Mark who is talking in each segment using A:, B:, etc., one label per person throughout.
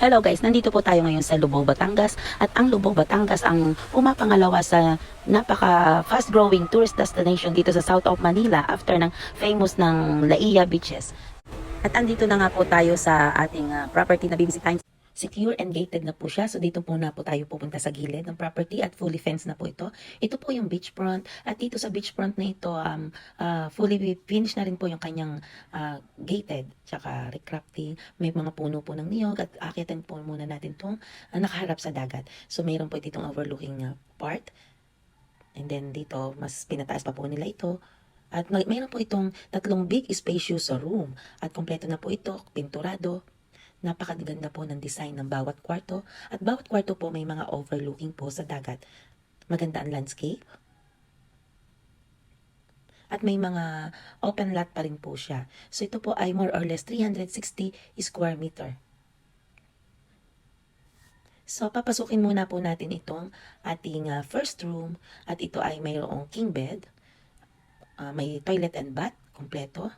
A: Hello guys, nandito po tayo ngayon sa Lubao, Batangas at ang Lubao, Batangas ang pumapangalawa sa napaka fast growing tourist destination dito sa South of Manila after ng famous ng Laia Beaches. At andito na nga po tayo sa ating property na bibisitahin. Secure and gated na po siya. So dito po na po tayo pupunta sa gilid ng property at fully fenced na po ito. Ito po yung beachfront at dito sa beachfront na ito fully finished na rin po yung kanyang gated tsaka recrafting. May mga puno po ng niyog at akitin po muna natin itong nakaharap sa dagat. So mayroon po ditong overlooking part. And then dito mas pinataas pa po nila ito. At mayroon po itong tatlong big spacious room at kompleto na po ito, pinturado. Napakaganda po ng design ng bawat kwarto at bawat kwarto po may mga overlooking po sa dagat. Maganda ang landscape. At may mga open lot pa rin po siya. So ito po ay more or less 360 square meter. So papasukin muna po natin itong ating first room at ito ay mayroong king bed. May toilet and bath, kompleto.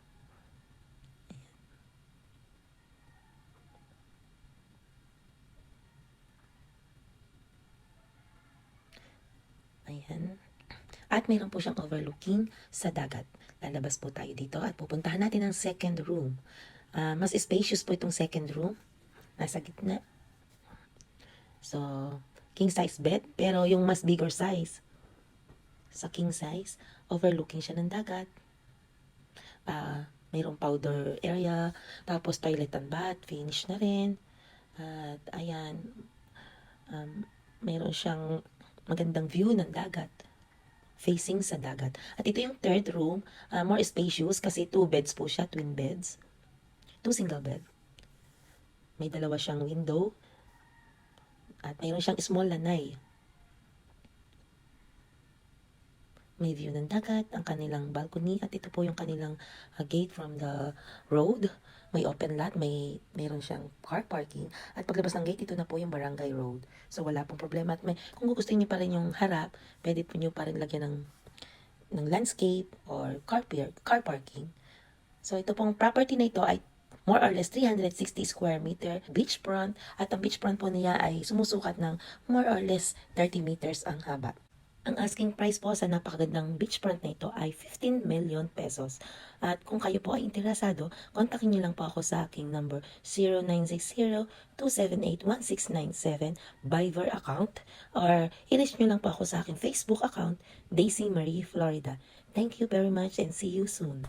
A: Ayan. At mayroon po siyang overlooking sa dagat. Lalabas po tayo dito at pupuntahan natin ang second room. Mas spacious po itong second room. Nasa gitna. So, king size bed. Pero yung mas bigger size. Sa king size, overlooking siya ng dagat. Mayroong powder area. Tapos toilet and bath. Finish na rin. At ayan. Mayroon siyang magandang view ng dagat, facing sa dagat. At ito yung third room, more spacious kasi 2 beds po siya, twin beds. 2 single bed. May dalawa siyang window at mayroon siyang small lanay. May view ng dagat, ang kanilang balcony at ito po yung kanilang gate from the road. May open lot, mayroon siyang car parking at paglabas ng gate ito na po yung barangay road. So wala pong problema at kung gusto niyo pa rin yung harap, pwede po niyo pa rin lagyan ng landscape or car parking. So ito pong property na ito ay more or less 360 square meter beachfront at ang beachfront po niya ay sumusukat ng more or less 30 meters ang haba. Ang asking price po sa napakagandang beachfront na ito ay 15 million pesos. At kung kayo po ay interesado, kontakin niyo lang po ako sa aking number 0960-278-1697 Viber account or i-reach niyo lang po ako sa aking Facebook account, Daisy Marie Florida. Thank you very much and see you soon.